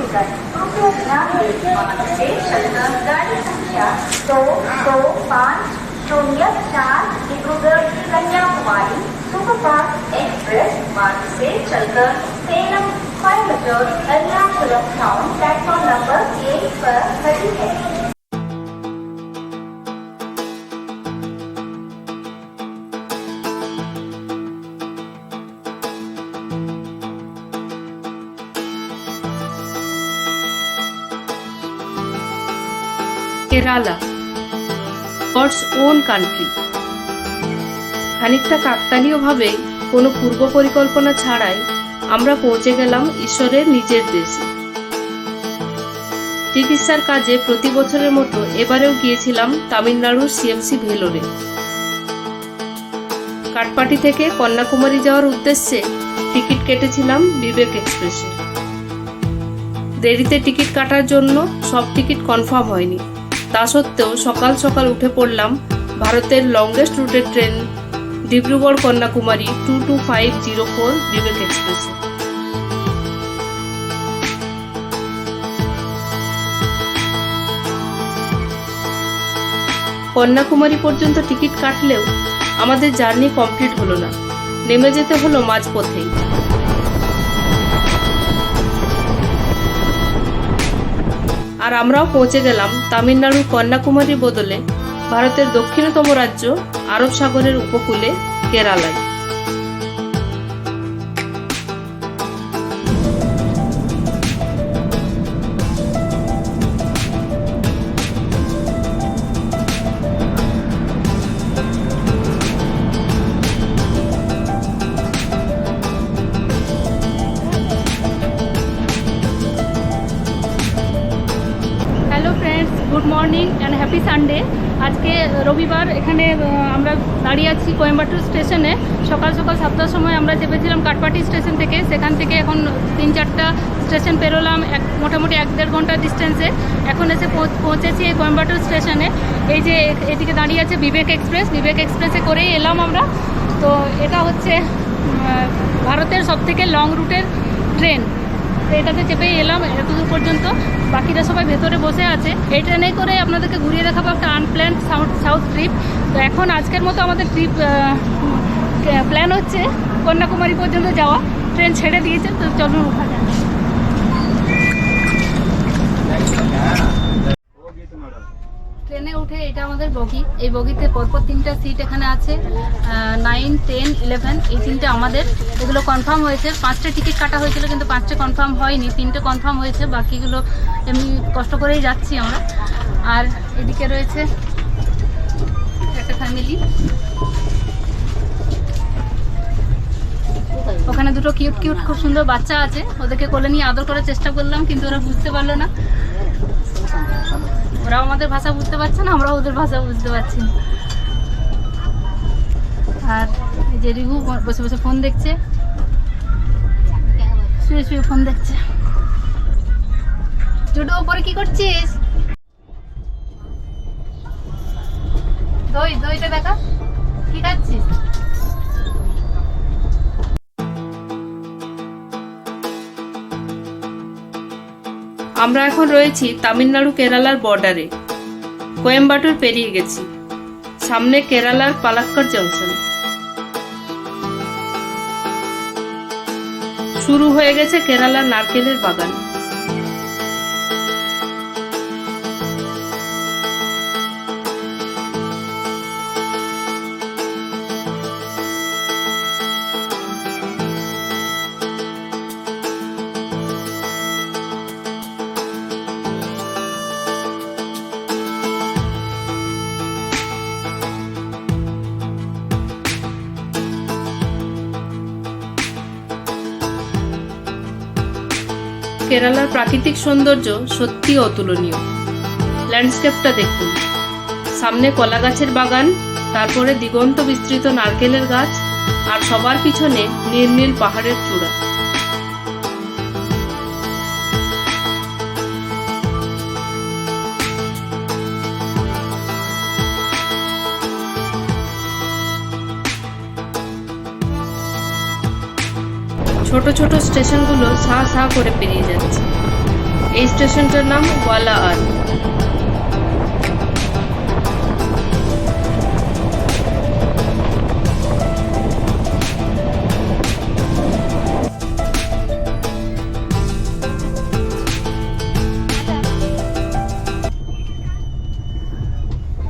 Ticket कृपया ध्यान दें। मार्ग से चलकर गाड़ी संख्या 225004 डिब्रूगढ़ कन्याकुमारी सुपरफास्ट एक्सप्रेस मार्ग से चलकर Salem Coimbatore Ernakulam town platform number 1 पर खड़ी है। Kerala, God's own country. খানিকটা কাকতালীয়ভাবে কোনো পূর্ব পরিকল্পনা ছাড়াই আমরা পৌঁছে গেলাম ঈশ্বরের নিজের দেশে। চিকিৎসার কাজে প্রতি বছরের মতো এবারেও গিয়েছিলাম তামিলনাড়ুর সিএমসি ভেলোরে। কাটপাটি থেকে কন্যাকুমারী যাওয়ার উদ্দেশ্যে টিকিট কেটেছিলাম বিবেক এক্সপ্রেসে। দেরিতে টিকিট কাটার জন্য সব টিকিট কনফার্ম হয়নি। তা সত্ত্বেও সকাল সকাল উঠে পড়লাম ভারতের লংগেস্ট রুটের ট্রেন ডিব্রুগড় কন্যাকুমারী 22504 বিবেক এক্সপ্রেসে। কন্যাকুমারী পর্যন্ত টিকিট কাটলেও আমাদের জার্নি কমপ্লিট হলো না, নেমে যেতে হলো মাঝপথেই। আর আমরাও পৌঁছে গেলাম তামিলনাড়ুর কন্যাকুমারীর বদলে ভারতের দক্ষিণতম রাজ্য আরব সাগরের উপকূলে কেরালায়। Good morning and happy Sunday. আজকে রবিবার। এখানে আমরা দাঁড়িয়ে আছি কোয়েম্বাটুর স্টেশনে। সকাল সকাল 7টার সময় আমরা চেপেছিলাম কাটপাটি স্টেশন থেকে। সেখান থেকে এখন 3-4টা স্টেশন পেরোলাম, মোটামুটি 1-1.5 ঘন্টার ডিস্টেন্সে। এখন এসে পৌঁছেছি এই কোয়েম্বাটুর স্টেশনে। এই যে এদিকে দাঁড়িয়ে আছে বিবেক এক্সপ্রেস। বিবেক এক্সপ্রেসে করেই এলাম আমরা। তো এটা হচ্ছে ভারতের সবথেকে লং রুটের ট্রেন। এটাতে চেপেই এলাম এতদূর পর্যন্ত। বাকিরা সবাই ভেতরে বসে আছে। এই ট্রেনে করে আপনাদেরকে ঘুরিয়ে দেখাবো একটা আনপ্ল্যান্ড সাউথ ট্রিপ। তো এখন আজকের মতো আমাদের ট্রিপ প্ল্যান হচ্ছে কন্যাকুমারী পর্যন্ত যাওয়া। ট্রেন ছেড়ে দিয়েছে, তো চলুন ওঠা যাক। ট্রেনে উঠে এটা আমাদের বগি। এই বগিতে পরপর 3টা সিট এখানে আছে, 9, 10, 11। এই 3টে আমাদের। এগুলো কনফার্ম হয়েছে। 5টা টিকিট কাটা হয়েছিল, কিন্তু 5টে কনফার্ম হয়নি। 3টে কনফার্ম হয়েছে, বাকিগুলো এমনি কষ্ট করেই যাচ্ছি আমরা। আর এদিকে রয়েছে একটা ফ্যামিলি। ওখানে দুটো কিউট খুব সুন্দর বাচ্চা আছে। ওদেরকে কোলে নিয়ে আদর করার চেষ্টা করলাম, কিন্তু ওরা বুঝতে পারলো না। ওরাও আমাদের ভাষা বুঝতে পারছে না, আমরাও ওদের ভাষা বুঝতে পারছি না। আর এই যে রিভু বসে বসে ফোন দেখছে, শুয়ে শুয়ে ফোন দেখছে। জুডো ওপরে কি করছিস? দইটা দেখা, কি খাচ্ছিস? আমরা এখন রয়েছি তামিলনাড়ু কেরালার বর্ডারে। কোয়েম্বাটুর পেরিয়ে গেছি। সামনে কেরালার পালাক্কাড় জংশন। শুরু হয়ে গেছে কেরালার নারকেলের বাগান। কেরালার প্রাকৃতিক সৌন্দর্য সত্যি অতুলনীয়। ল্যান্ডস্কেপটা দেখুন। সামনে কলা গাছের বাগান, তারপরে দিগন্ত বিস্তৃত নারকেলের গাছ, আর সবার পিছনে নীল নীল পাহাড়ের চূড়া। ছোট ছোট স্টেশনগুলো সাঁ সাঁ করে পেরিয়ে যাচ্ছে। এই স্টেশনটার নাম ওয়ালা আর।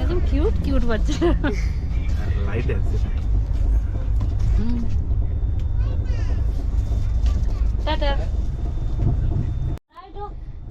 একদম কিউট কিউট বাচ্চা। লাইট আছে। টাটা।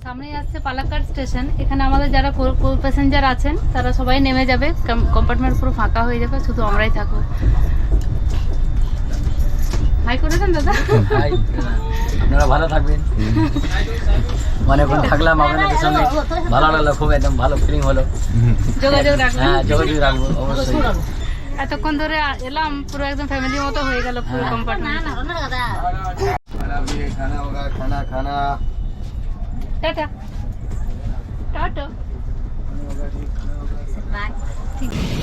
সামনেই আসছে পালাক্কাড় স্টেশন। এখানে আমাদের যারা কো প্যাসেঞ্জার আছেন তারা সবাই নেমে যাবে, কম্পার্টমেন্ট পুরো ফাঁকা হয়ে যাবে, শুধু আমরাই থাকবো। হাই করে দেন দাদা। আপনারা ভালো থাকবেন। অনেকক্ষণ থাকলাম আপনাদের সঙ্গে, ভালো লাগলো, খুব একদম ভালো ফিলিং হলো। যোগাযোগ রাখবেন। হ্যাঁ, যোগাযোগ রাখবো অবশ্যই। এতক্ষণ ধরে এলাম, পুরো একদম ফ্যামিলির মতো হয়ে গেল পুরো কম্পার্টমেন্ট। খানা হোগা, খানা খানা। Tata tata. ঠিক আছে।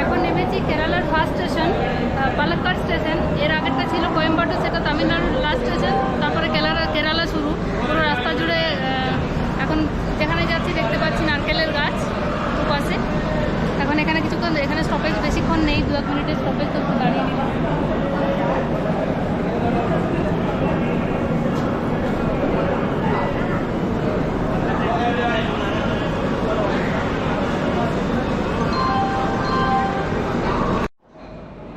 এখন নেমেছি কেরালার ফার্স্ট স্টেশন পালাক্কাড় স্টেশন। এর আগেরটা ছিল কোয়েম্বাটুর, সেটা তামিলনাড়ুর লাস্ট স্টেশন। তারপরে কেরালা শুরু। পুরো রাস্তা জুড়ে এখন যেখানে যাচ্ছি দেখতে পাচ্ছি নারকেলের গাছ দুপাশে। এখন এখানে কিছুক্ষণ, এখানে স্টপেজ বেশিক্ষণ নেই, 2-1 মিনিটের স্টপেজ, তো একটু দাঁড়িয়ে নিলাম।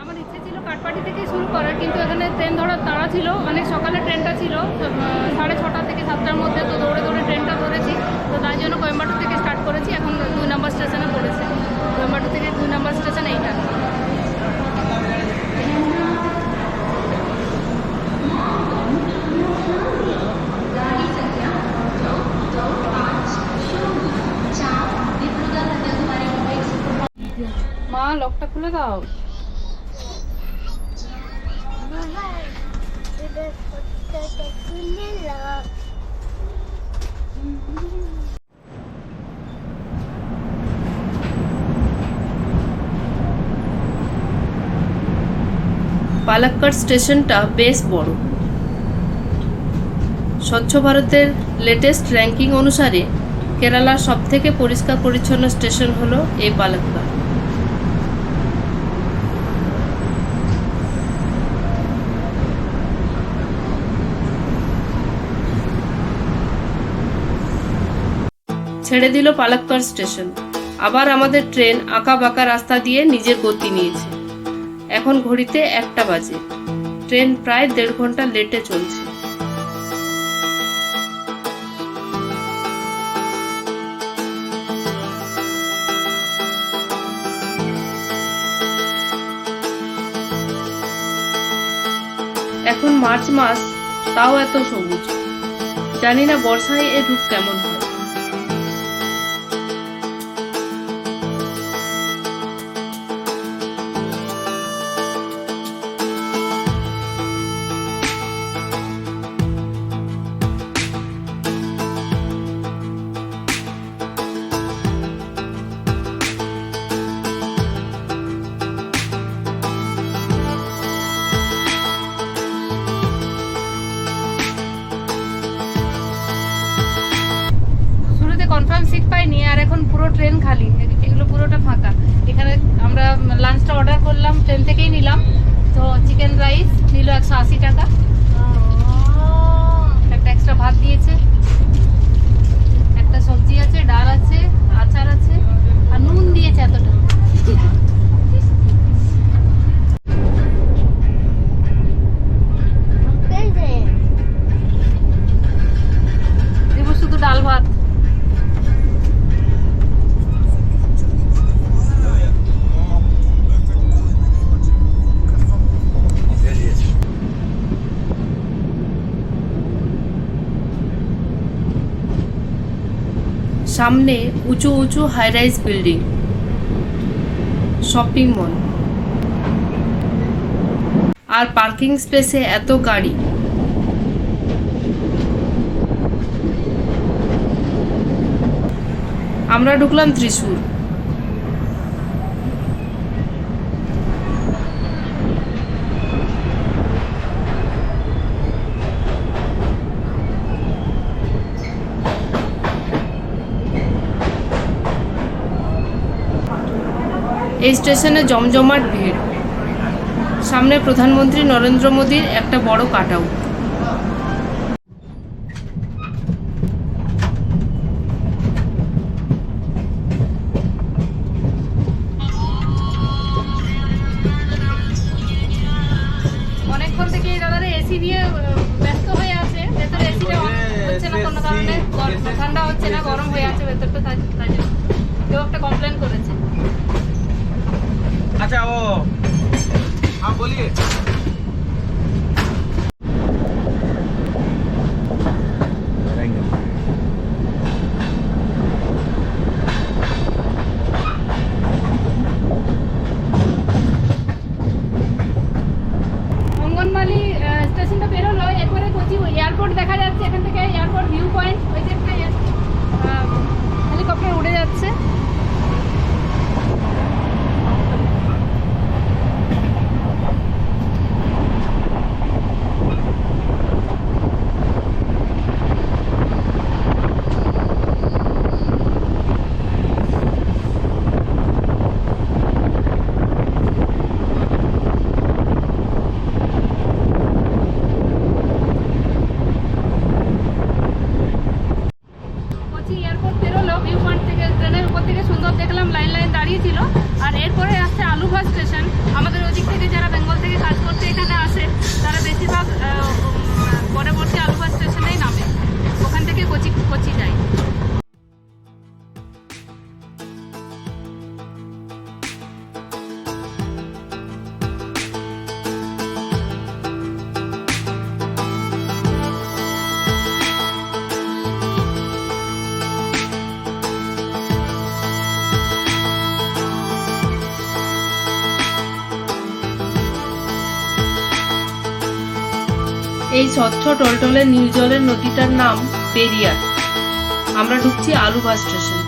আমার ইচ্ছে ছিল কাটপাটি থেকে শুরু করার, কিন্তু এখানে ট্রেন ধরার তাড়া ছিল, অনেক সকালে ট্রেনটা ছিল 6:30 থেকে 7টার মধ্যে, তো দৌড়ে দৌড়ে ট্রেনটা ধরেছি। তো তাই জন্য কোয়েম্বাটুর থেকে স্টার্ট করেছি। এখন 2 নম্বর স্টেশনে পড়েছে। কোয়েম্বাটুর থেকে 2 নম্বর স্টেশন এইটা। মা লকটা খুলে দাও। পালাক্কাড় স্টেশনটা বেশ বড়। স্বচ্ছ ভারতের লেটেস্ট র্যাঙ্কিং অনুসারে কেরালার সবথেকে পরিষ্কার পরিচ্ছন্ন স্টেশন হলো এই পালাক্কাড়। ছেড়ে দিল পালাক্কাড় স্টেশন। আবার আমাদের ট্রেন আঁকা বাঁকা রাস্তা দিয়ে নিজের গতি নিয়েছে। এখন ঘড়িতে 1টা বাজে। ট্রেন প্রায় 1.5 ঘন্টা লেটে চলছে। এখন মার্চ মাস, তাও এত সবুজ। জানি না বর্ষায় এর রূপ কেমন হয়। কনফার্ম সিট পাইনি, আর এখন পুরো ট্রেন খালি, এগুলো পুরোটা ফাঁকা। এখানে আমরা লাঞ্চটা অর্ডার করলাম, ট্রেন থেকেই নিলাম। তো চিকেন রাইস নিল 180 টাকা, একটা এক্সট্রা ভাত দিয়েছে, একটা সবজি আছে, ডাল আছে, আচার আছে, আর নুন দিয়েছে এতটা। দেবো শুধু ডাল ভাত। সামনে উঁচু উঁচু high rise building, shopping mall, আর পার্কিং স্পেসে এত গাড়ি। আমরা ঢুকলাম ত্রিশূর। এই স্টেশনে জমজমাট ভিড়। সামনে প্রধানমন্ত্রী নরেন্দ্র মোদীর একটা বড় কাট আউট। অনেকক্ষণ থেকে এই দাদারা এসি দিয়ে ব্যস্ত হয়ে আছে, ভেতরে এসিটা হচ্ছে না কোনো কারণে, ঠান্ডা হচ্ছে না, গরম হয়ে আছে ভেতরটা, তাই জন্য কেউ একটা কমপ্লেন করেছে। अच्छा वो हाँ बोलिए। অঙ্গনবাড়ি স্টেশনটা বেরোলো, এরপরে কোচি এয়ারপোর্ট দেখা যাচ্ছে, এখান থেকে এয়ারপোর্ট ভিউ পয়েন্ট, ওই যে একটা হেলিকপ্টার উড়ে যাচ্ছে। এয়ারপোর্ট বেরোলো, ভিউ পয়েন্ট থেকে ট্রেনের উপর থেকে সুন্দর দেখলাম, লাইন লাইন দাঁড়িয়ে ছিল। আর এরপরে আসছে আলুভা স্টেশন। আমাদের ওদিক থেকে যারা বেঙ্গল থেকে কাজ করতে এখানে আসে, তারা বেশিরভাগ পরবর্তী আলুভা স্টেশনেই নামে, ওখান থেকে কোচি যায়। এই স্বচ্ছ টলটলে নীল জলের নদীটার নাম পেরিয়ার। আমরা ঢুকছি আলুভা স্টেশন।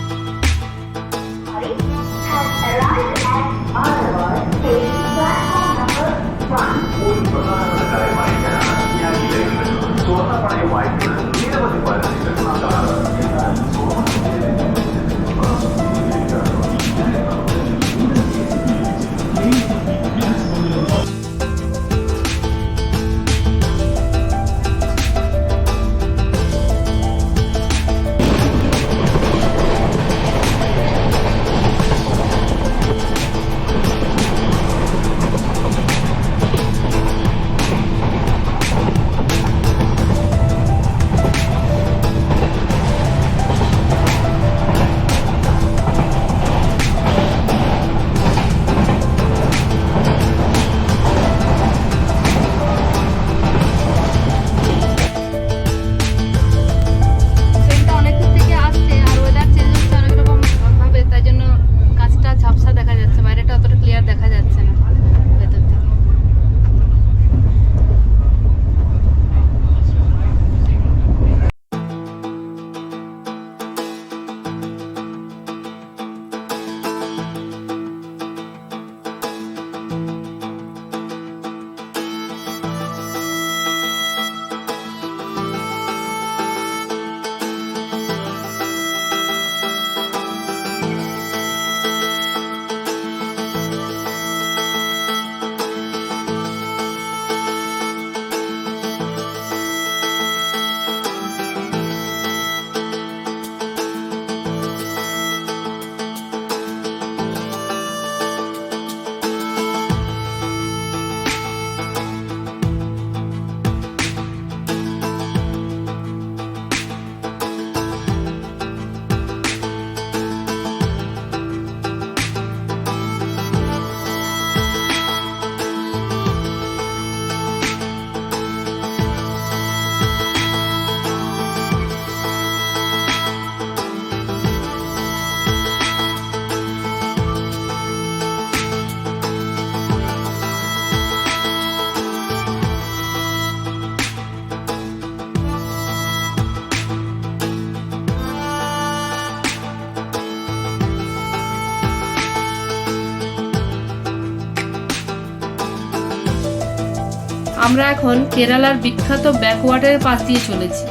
আমরা এখন কেরালার বিখ্যাত ব্যাকওয়াটারের পাশ দিয়ে চলেছি।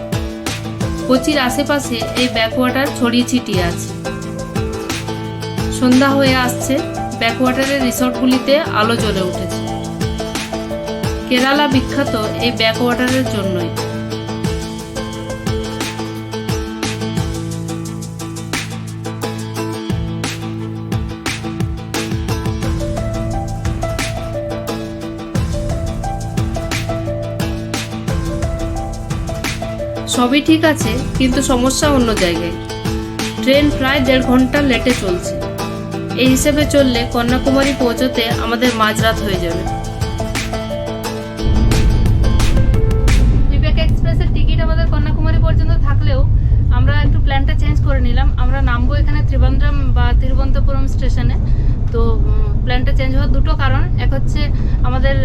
কোচির আশেপাশে এই ব্যাকওয়াটার ছড়িয়ে ছিটিয়ে আছে। সন্ধ্যা হয়ে আসছে, ব্যাকওয়াটারের রিসর্টগুলিতে আলো জ্বলে উঠেছে। কেরালা বিখ্যাত এই ব্যাকওয়াটারের জন্যই। সবই ঠিক আছে, কিন্তু সমস্যা অন্য জায়গায়। ট্রেন প্রায় 1.5 ঘন্টা লেটে চলছে। এই হিসেবে চললে কন্যাকুমারী পৌঁছতে আমাদের মাঝরাত হয়ে যাবে। বিবেক এক্সপ্রেসের টিকিট আমাদের কন্যাকুমারী পর্যন্ত থাকলেও আমরা একটু প্ল্যানটা চেঞ্জ করে নিলাম। আমরা নামবো এখানে ত্রিবান্দ্রম বা তিরুবনন্তপুরম স্টেশনে। তো প্ল্যানটা চেঞ্জ হওয়ার দুটো কারণ, এক হচ্ছে আমাদের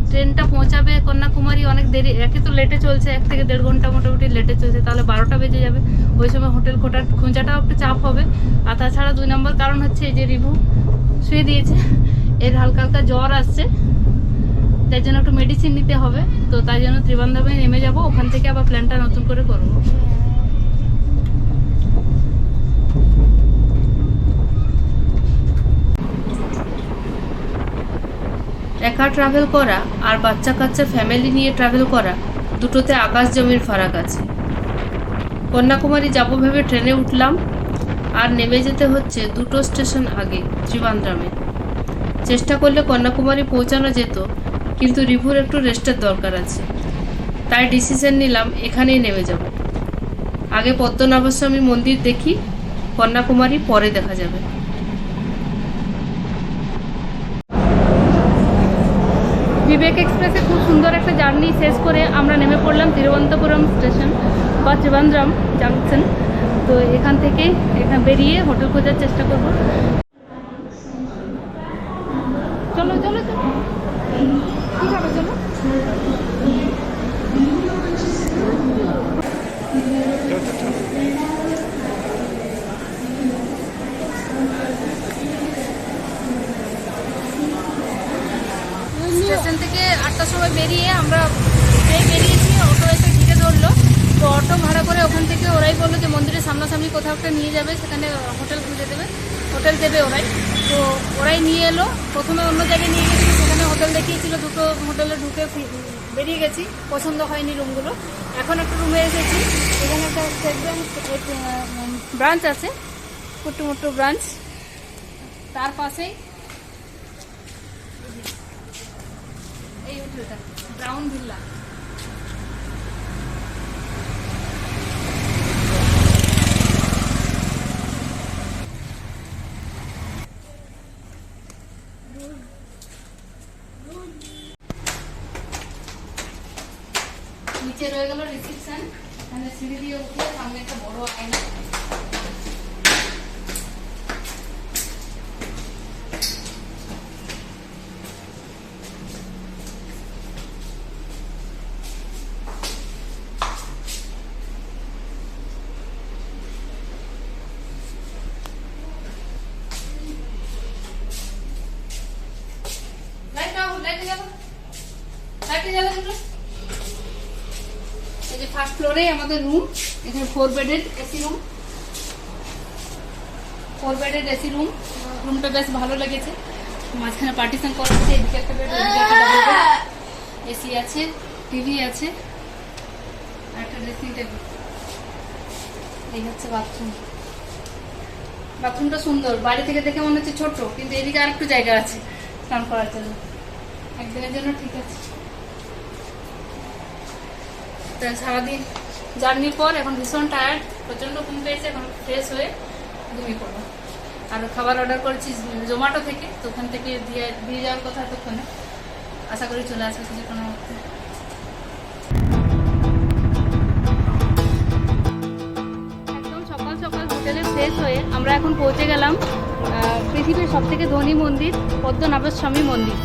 ট্রেনটা পৌঁছাবে কন্যাকুমারী অনেক দেরি, একে তো লেটে চলছে, 1 থেকে 1.5 ঘন্টা মোটামুটি লেটে চলছে, তাহলে 12টা বেজে যাবে। ওই সময় হোটেল খোঁজাটাও একটু চাপ হবে। আর তাছাড়া 2 নম্বর কারণ হচ্ছে এই যে রিভু শুয়ে দিয়েছে, এর হালকা হালকা জ্বর আসছে, তাই জন্য একটু মেডিসিন নিতে হবে। তো তাই জন্য ত্রিবান্দ্রমে নেমে যাব, ওখান থেকে আবার প্ল্যানটা নতুন করে করবো। একা ট্রাভেল করা আর বাচ্চা কাচ্চা ফ্যামিলি নিয়ে ট্রাভেল করা দুটোতে আকাশ জমির ফারাক আছে। কন্যাকুমারী যাব ভেবে ট্রেনে উঠলাম, আর নেমে যেতে হচ্ছে 2টো স্টেশন আগে ত্রিবান্দ্রমে। চেষ্টা করলে কন্যাকুমারী পৌঁছানো যেত, কিন্তু রিভুর একটু রেস্টের দরকার আছে, তাই ডিসিশন নিলাম এখানেই নেমে যাব। আগে পদ্মনাভস্বামী মন্দির দেখি, কন্যাকুমারী পরে দেখা যাবে। বিবেক এক্সপ্রেসে খুব সুন্দর একটা জার্নি শেষ করে আমরা নেমে পড়লাম তিরুবনন্তপুরম স্টেশন বা ত্রিবান্দ্রম জাংশন। তো এখান থেকে বেরিয়ে হোটেল খোঁজার চেষ্টা করব। চলো চলো চলো, ঠিক হবে, চলো। স্টেশন থেকে 8টার সময় বেরিয়ে আমরা বেরিয়েছি, অটো এসে ঘিরে ধরলো। তো অটো ভাড়া করে ওখান থেকে ওরাই বললো যে মন্দিরের সামনাসামনি কোথাও একটা নিয়ে যাবে, সেখানে হোটেল খুঁজে দেবে, হোটেল দেবে ওরাই। তো ওরাই নিয়ে এলো। প্রথমে অন্য জায়গায় নিয়ে গেছিলো, সেখানে হোটেল দেখিয়েছিল, 2টো হোটেলে ঢুকে বেরিয়ে গেছি, পছন্দ হয়নি রুমগুলো। এখন একটা রুমে এসেছি, এখানে একটা স্টেট ব্যাংক ব্রাঞ্চ আছে, ছোট্ট ব্রাঞ্চ, তার পাশেই এই হোটেলটা ব্রাউন ভিল্লা। নিচে রয়ে গেল রিসেপশন, এখানে সিঁড়ি দিয়ে উঠে সামনে একটা বড় আয়না। এই যে ফার্স্ট ফ্লোরে আমাদের রুম, এখানে 4 bedded AC room, 4 bedded AC room. রুমটা বেশ ভালো লেগেছে, মাঝখানে পার্টিশন করা আছে, এদিকে একটা বেড, ওদিকে একটা ডাবল বেড, এসি আছে, টিভি আছে, আর একটা ড্রেসিং টেবিল। এই হচ্ছে বাথরুম। বাথরুমটা সুন্দর, বাইরে থেকে দেখে মনে হচ্ছে ছোট, কিন্তু এদিকে আর একটু জায়গা আছে স্নান করার জন্য, একদিনের জন্য ঠিক আছে। সারাদিন জার্নির পর এখন ভীষণ টায়ার্ড, প্রচণ্ড ঘুম পেয়েছে, এখন ফ্রেশ হয়ে ঘুমিয়ে পড়বো। আর খাবার অর্ডার করেছি জোম্যাটো থেকে, তো ওখান থেকে দিয়ে যাওয়ার কথা এতক্ষণে, আশা করি চলে আসবে কিছুক্ষণের মধ্যে। একদম সকাল সকাল হোটেলে ফ্রেশ হয়ে আমরা এখন পৌঁছে গেলাম পৃথিবীর সবথেকে ধনী মন্দির পদ্মনাভস্বামী মন্দির।